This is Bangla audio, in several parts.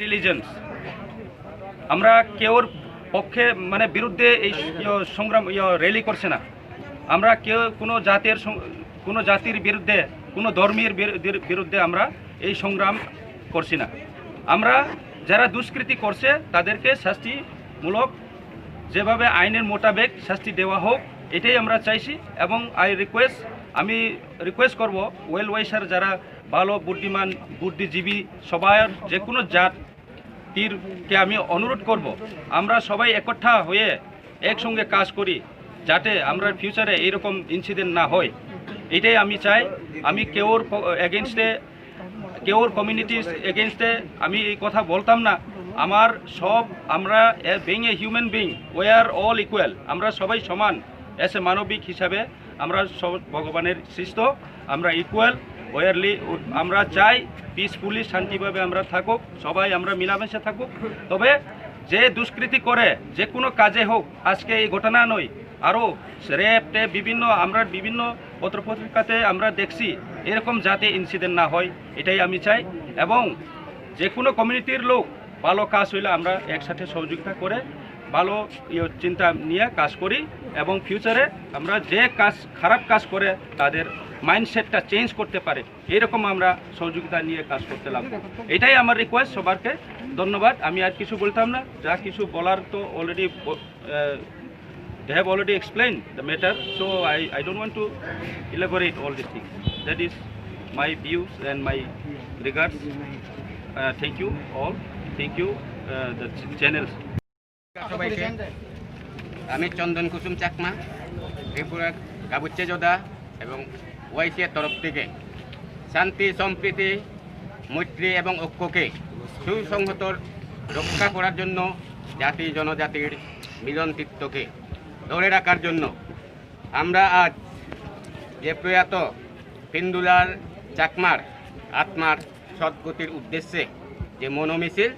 রিলিজনস আমরা কেউর পক্ষে মানে বিরুদ্ধে এই সংগ্রাম র্যালি করছে না। আমরা কেউ কোনো জাতির বিরুদ্ধে কোনো ধর্মের বিরুদ্ধে আমরা এই সংগ্রাম করছি না। আমরা যারা দুষ্কৃতি করছে তাদেরকে শাস্তিমূলক যেভাবে আইনের মোতাবেক শাস্তি দেওয়া হোক এটাই আমরা চাইছি। এবং আমি রিকোয়েস্ট করব ওয়েল ওয়াইসার যারা ভালো বুদ্ধিমান বুদ্ধিজীবী সবার যে কোনো জাতিরকে আমি অনুরোধ করব আমরা সবাই একঠা হয়ে একসঙ্গে কাজ করি যাতে আমরা ফিউচারে এইরকম ইনসিডেন্ট না হয়। এটাই আমি চাই। আমি কেউর কমিউনিটির এগেনস্টে আমি এই কথা বলতাম না। আমরা being a human being we are all equal. আমরা সবাই সমান এস এ মানবিক হিসাবে আমরা সব ভগবানের সৃষ্ট, আমরা ইকুয়াল ওয়ারলি। আমরা চাই পিসফুলি শান্তিভাবে আমরা থাকুক, সবাই আমরা মিলামেশা থাকুক। তবে যে দুষ্কৃতি করে যে কোনো কাজে হোক, আজকে এই ঘটনা নয়, আরও র্যাপটে আমরা বিভিন্ন পত্রপত্রিকাতে আমরা দেখছি, এরকম যাতে ইনসিডেন্ট না হয় এটাই আমি চাই। এবং যে কোনো কমিউনিটির লোক ভালো কাজ হইলে আমরা একসাথে সহযোগিতা করে ভালো চিন্তা নিয়ে কাজ করি এবং ফিউচারে আমরা যে খারাপ কাজ করে তাদের মাইন্ডসেটটা চেঞ্জ করতে পারে এরকম আমরা সহযোগিতা নিয়ে কাজ করতে লাগবো। এটাই আমার রিকোয়েস্ট সবারকে। ধন্যবাদ। আমি আর কিছু বলতাম না, যা কিছু বলার তো already they have already explained the matter, so I don't want to elaborate all these things. That is my views and my regards. Thank you all. Thank you the channels. সবাইকে আমি চন্দন কুসুম চাকমা, ত্রিপুরা গাবুচ্ছে যোদ্ধা এবং ওয়াইসির তরফ থেকে শান্তি সম্প্রীতি মৈত্রী এবং ঐক্যকে সুসংহত রক্ষা করার জন্য জাতি জনজাতির মিলনচিত্তকে ধরে রাখার জন্য আমরা আজ যে প্রয়াত পিন্দুলাল চাকমার আত্মার সদ্গতির উদ্দেশ্যে যে মনোমিছিল,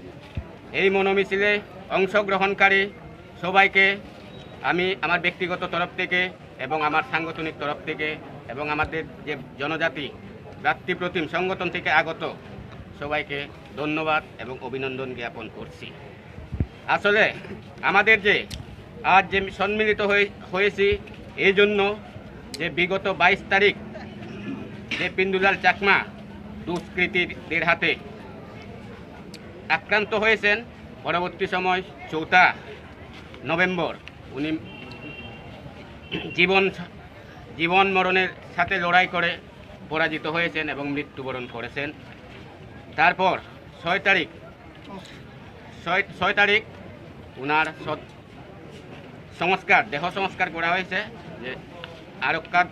এই মনোমিছিলে অংশগ্রহণকারী সবাইকে আমি আমার ব্যক্তিগত তরফ থেকে এবং আমার সাংগঠনিক তরফ থেকে এবং আমাদের যে জনজাতি ভ্রাতৃপ্রতিম সংগঠন থেকে আগত সবাইকে ধন্যবাদ এবং অভিনন্দন জ্ঞাপন করছি। আসলে আমাদের যে আজ যে সম্মিলিত হয়েছি এই জন্য যে বিগত 22 তারিখ যে পিন্দুলাল চাকমা দুষ্কৃতীদের হাতে আক্রান্ত হয়েছেন, পরবর্তী সময় 4 নভেম্বর উনি জীবন মরণের সাথে লড়াই করে পরাজিত হয়েছেন এবং মৃত্যুবরণ করেছেন। তারপর 6 তারিখ উনার দেহ সংস্কার করা হয়েছে যে আরক্ষা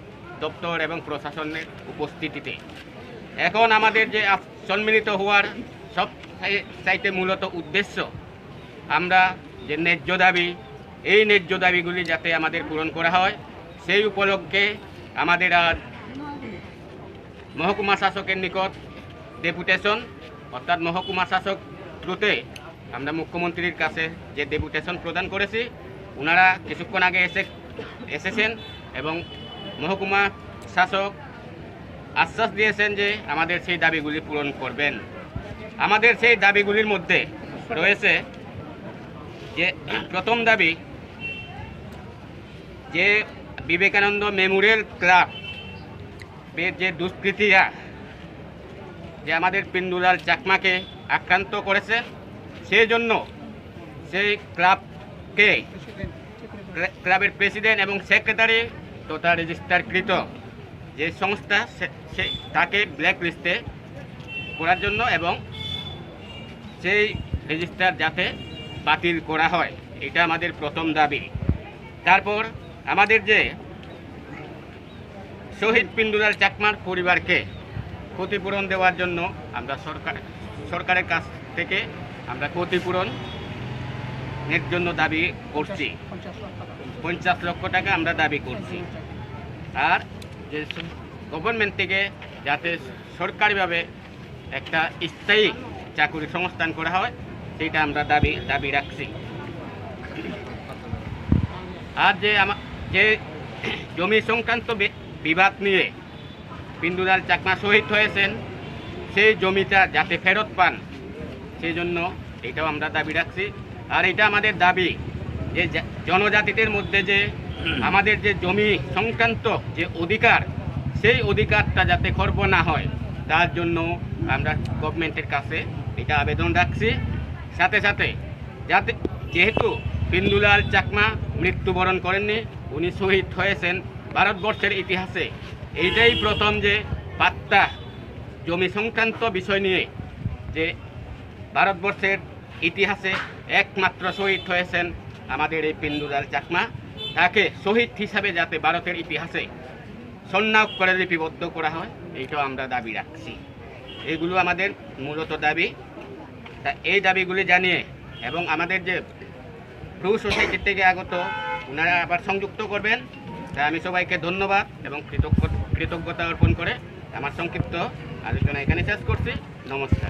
দপ্তর এবং প্রশাসনের উপস্থিতিতে। এখন আমাদের যে সম্মিলিত হওয়ার সব চাইতে মূলত উদ্দেশ্য, আমরা যে ন্যায্য দাবি, এই ন্যায্য দাবিগুলি যাতে আমাদের পূরণ করা হয় সেই উপলক্ষে আমাদের আজ মহকুমা শাসকের নিকট ডেপুটেশন, অর্থাৎ মহকুমা শাসক থ্রুতে আমরা মুখ্যমন্ত্রীর কাছে যে ডেপুটেশন প্রদান করেছি, ওনারা কিছুক্ষণ আগে এসেছেন এবং মহকুমা শাসক আশ্বাস দিয়েছেন যে আমাদের সেই দাবিগুলি পূরণ করবেন। আমাদের সেই দাবিগুলির মধ্যে রয়েছে যে প্রথম দাবি, যে বিবেকানন্দ মেমোরিয়াল ক্লাবের যে দুষ্কৃতীরা যে আমাদের পিন্দুলাল চাকমাকে আক্রান্ত করেছে, সেই জন্য সেই ক্লাবের প্রেসিডেন্ট এবং সেক্রেটারি তথা রেজিস্টারকৃত যে সংস্থা তাকে ব্ল্যাক লিস্টে করার জন্য এবং সেই রেজিস্টার যাতে বাতিল করা হয়, এটা আমাদের প্রথম দাবি। তারপর আমাদের যে শহীদ পিন্দুলাল চাকমার পরিবারকে ক্ষতিপূরণ দেওয়ার জন্য আমরা সরকারের কাছ থেকে আমরা ক্ষতিপূরণের জন্য দাবি করছি, 50 লক্ষ টাকা আমরা দাবি করছি। আর যে গভর্নমেন্ট থেকে যাতে সরকারিভাবে একটা স্থায়ী চাকরি সংস্থান করা হয় সেইটা আমরা দাবি রাখছি। আর যে জমি সংক্রান্ত বিবাদ নিয়ে পিন্দুলাল চাকমা শহীদ হয়েছেন, সেই জমিটা যাতে ফেরত পান সেই জন্য এটাও আমরা দাবি রাখছি। আর এটা আমাদের দাবি যে জনজাতিদের মধ্যে যে আমাদের যে জমি সংক্রান্ত যে অধিকার, সেই অধিকারটা যাতে খর্ব না হয় তার জন্য আমরা গভর্নমেন্টের কাছে এটা আবেদন রাখছি। সাথে সাথে যাতে যেহেতু পিন্দুলাল চাকমা মৃত্যুবরণ করেননি, উনি শহীদ হয়েছেন ভারতবর্ষের ইতিহাসে এইটাই প্রথম যে পাট্টা জমি সংক্রান্ত বিষয় নিয়ে যে ভারতবর্ষের ইতিহাসে একমাত্র শহীদ হয়েছেন আমাদের এই পিন্দুলাল চাকমা। তাকে শহীদ হিসাবে যাতে ভারতের ইতিহাসে সন্ন্যাস করে লিপিবদ্ধ করা হয়, এইটাও আমরা দাবি রাখছি। এইগুলো আমাদের মূলত দাবি। তা এই দাবিগুলি জানিয়ে এবং আমাদের যে ব্রু সোসাইটি থেকে আগত ওনারা আবার সংযুক্ত করবেন, তাই আমি সবাইকে ধন্যবাদ এবং কৃতজ্ঞতা অর্পণ করে আমার সংক্ষিপ্ত আলোচনা এখানে শেষ করছি। নমস্কার।